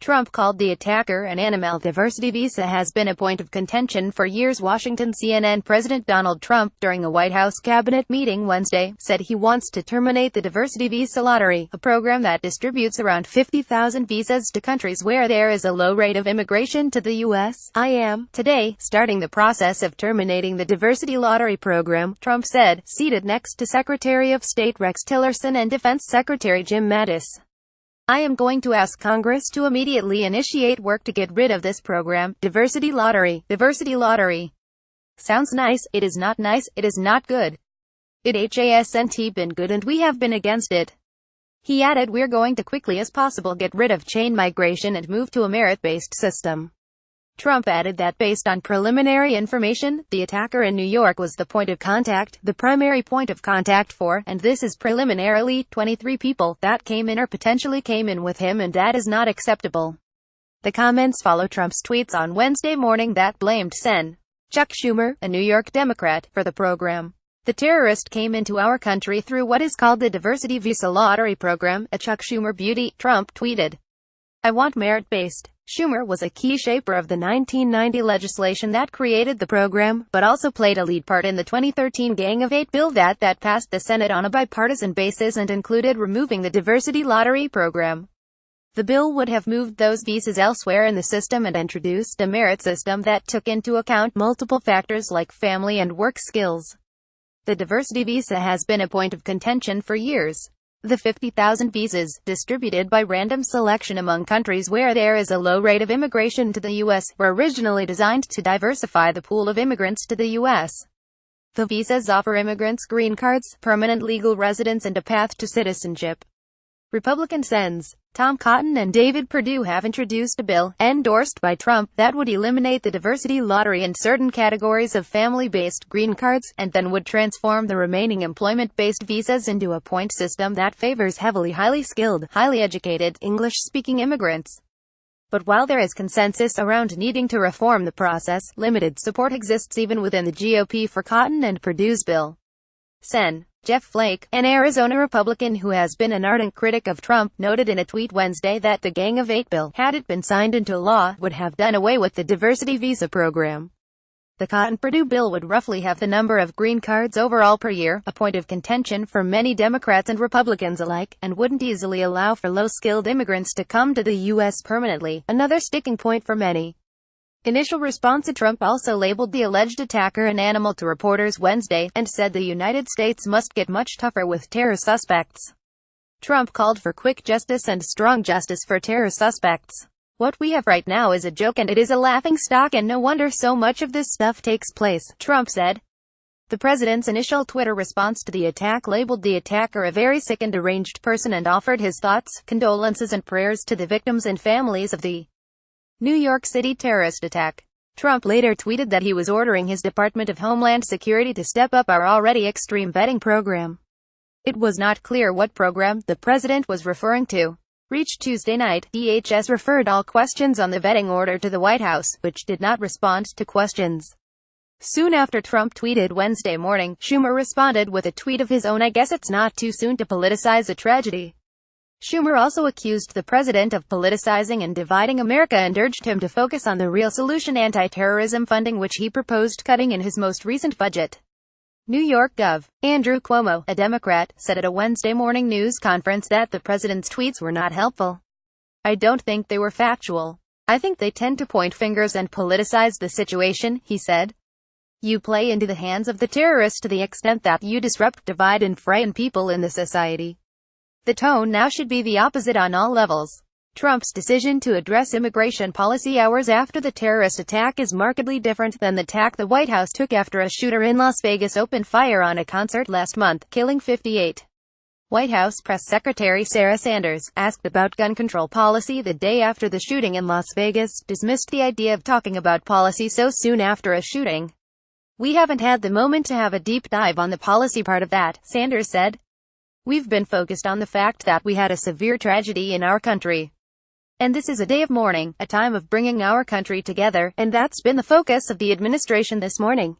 Trump called the attacker an animal. Diversity visa has been a point of contention for years. Washington. CNN President Donald Trump, during a White House cabinet meeting Wednesday, said he wants to terminate the diversity visa lottery, a program that distributes around 50,000 visas to countries where there is a low rate of immigration to the U.S. "I am, today, starting the process of terminating the diversity lottery program," Trump said, seated next to Secretary of State Rex Tillerson and Defense Secretary Jim Mattis. "I am going to ask Congress to immediately initiate work to get rid of this program. Diversity lottery. Diversity lottery. Sounds nice. It is not nice. It is not good. It hasn't been good and we have been against it." He added, "We're going to quickly as possible get rid of chain migration and move to a merit-based system." Trump added that based on preliminary information, the attacker in New York was the point of contact, the primary point of contact for, and this is preliminarily, 23 people that came in or potentially came in with him, and that is not acceptable. The comments follow Trump's tweets on Wednesday morning that blamed Sen. Chuck Schumer, a New York Democrat, for the program. "The terrorist came into our country through what is called the diversity visa lottery program, a Chuck Schumer beauty," Trump tweeted. "I want merit-based." Schumer was a key shaper of the 1990 legislation that created the program, but also played a lead part in the 2013 Gang of Eight bill that passed the Senate on a bipartisan basis and included removing the diversity lottery program. The bill would have moved those visas elsewhere in the system and introduced a merit system that took into account multiple factors like family and work skills. The diversity visa has been a point of contention for years. The 50,000 visas, distributed by random selection among countries where there is a low rate of immigration to the U.S., were originally designed to diversify the pool of immigrants to the U.S. The visas offer immigrants green cards, permanent legal residence and a path to citizenship. Republican Sens. Tom Cotton and David Perdue have introduced a bill, endorsed by Trump, that would eliminate the diversity lottery in certain categories of family-based green cards, and then would transform the remaining employment-based visas into a point system that favors highly skilled, highly educated, English-speaking immigrants. But while there is consensus around needing to reform the process, limited support exists even within the GOP for Cotton and Perdue's bill. Sen. Jeff Flake, an Arizona Republican who has been an ardent critic of Trump, noted in a tweet Wednesday that the Gang of Eight bill, had it been signed into law, would have done away with the diversity visa program. The Cotton-Perdue bill would roughly have the number of green cards overall per year, a point of contention for many Democrats and Republicans alike, and wouldn't easily allow for low-skilled immigrants to come to the U.S. permanently, another sticking point for many. Initial response to Trump also labeled the alleged attacker an animal to reporters Wednesday, and said the United States must get much tougher with terror suspects. Trump called for quick justice and strong justice for terror suspects. "What we have right now is a joke and it is a laughingstock, and no wonder so much of this stuff takes place," Trump said. The president's initial Twitter response to the attack labeled the attacker a very sick and deranged person and offered his thoughts, condolences and prayers to the victims and families of the New York City terrorist attack. Trump later tweeted that he was ordering his Department of Homeland Security to step up our already extreme vetting program. It was not clear what program the president was referring to. Reached Tuesday night, DHS referred all questions on the vetting order to the White House, which did not respond to questions. Soon after Trump tweeted Wednesday morning, Schumer responded with a tweet of his own. "I guess it's not too soon to politicize a tragedy." Schumer also accused the president of politicizing and dividing America and urged him to focus on the real solution: anti-terrorism funding, which he proposed cutting in his most recent budget. New York Gov. Andrew Cuomo, a Democrat, said at a Wednesday morning news conference that the president's tweets were not helpful. "I don't think they were factual. I think they tend to point fingers and politicize the situation," he said. "You play into the hands of the terrorists to the extent that you disrupt, divide and frighten people in the society. The tone now should be the opposite on all levels." Trump's decision to address immigration policy hours after the terrorist attack is markedly different than the tack the White House took after a shooter in Las Vegas opened fire on a concert last month, killing 58. White House Press Secretary Sarah Sanders, asked about gun control policy the day after the shooting in Las Vegas, dismissed the idea of talking about policy so soon after a shooting. "We haven't had the moment to have a deep dive on the policy part of that," Sanders said. "We've been focused on the fact that we had a severe tragedy in our country. And this is a day of mourning, a time of bringing our country together, and that's been the focus of the administration this morning."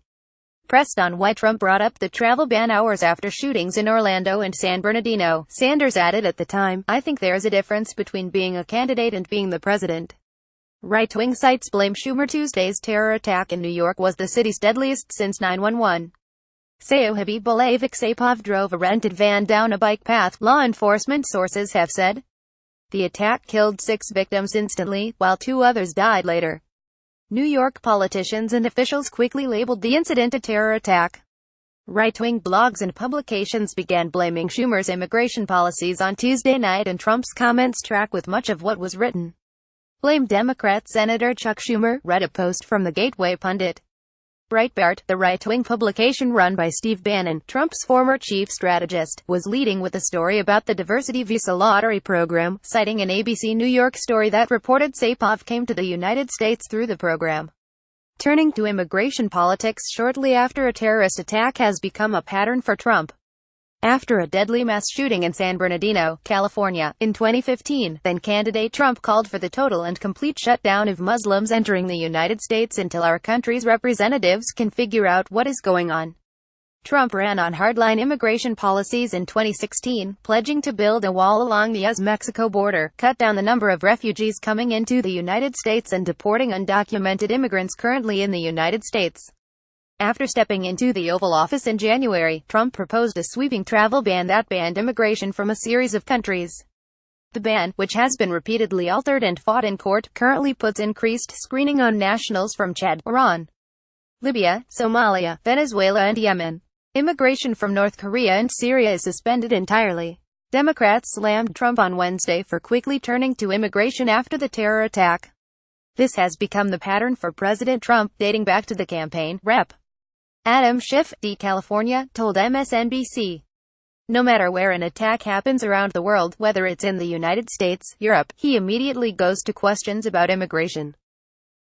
Pressed on why Trump brought up the travel ban hours after shootings in Orlando and San Bernardino, Sanders added at the time, "I think there's a difference between being a candidate and being the president." Right-wing sites blame Schumer. Tuesday's terror attack in New York was the city's deadliest since 9/11. Sayohabi Balaevik Sapov drove a rented van down a bike path, law enforcement sources have said. The attack killed 6 victims instantly, while 2 others died later. New York politicians and officials quickly labeled the incident a terror attack. Right-wing blogs and publications began blaming Schumer's immigration policies on Tuesday night, and Trump's comments track with much of what was written. "Blame Democrat Senator Chuck Schumer," read a post from the Gateway pundit. Breitbart, the right-wing publication run by Steve Bannon, Trump's former chief strategist, was leading with a story about the diversity visa lottery program, citing an ABC New York story that reported Sapov came to the United States through the program. Turning to immigration politics shortly after a terrorist attack has become a pattern for Trump. After a deadly mass shooting in San Bernardino, California, in 2015, then-candidate Trump called for the total and complete shutdown of Muslims entering the United States until our country's representatives can figure out what is going on. Trump ran on hardline immigration policies in 2016, pledging to build a wall along the U.S.-Mexico border, cut down the number of refugees coming into the United States, and deporting undocumented immigrants currently in the United States. After stepping into the Oval Office in January, Trump proposed a sweeping travel ban that banned immigration from a series of countries. The ban, which has been repeatedly altered and fought in court, currently puts increased screening on nationals from Chad, Iran, Libya, Somalia, Venezuela and Yemen. Immigration from North Korea and Syria is suspended entirely. Democrats slammed Trump on Wednesday for quickly turning to immigration after the terror attack. This has become the pattern for President Trump, dating back to the campaign. Rep. Adam Schiff, D. California, told MSNBC. No matter where an attack happens around the world, whether it's in the United States, Europe, he immediately goes to questions about immigration.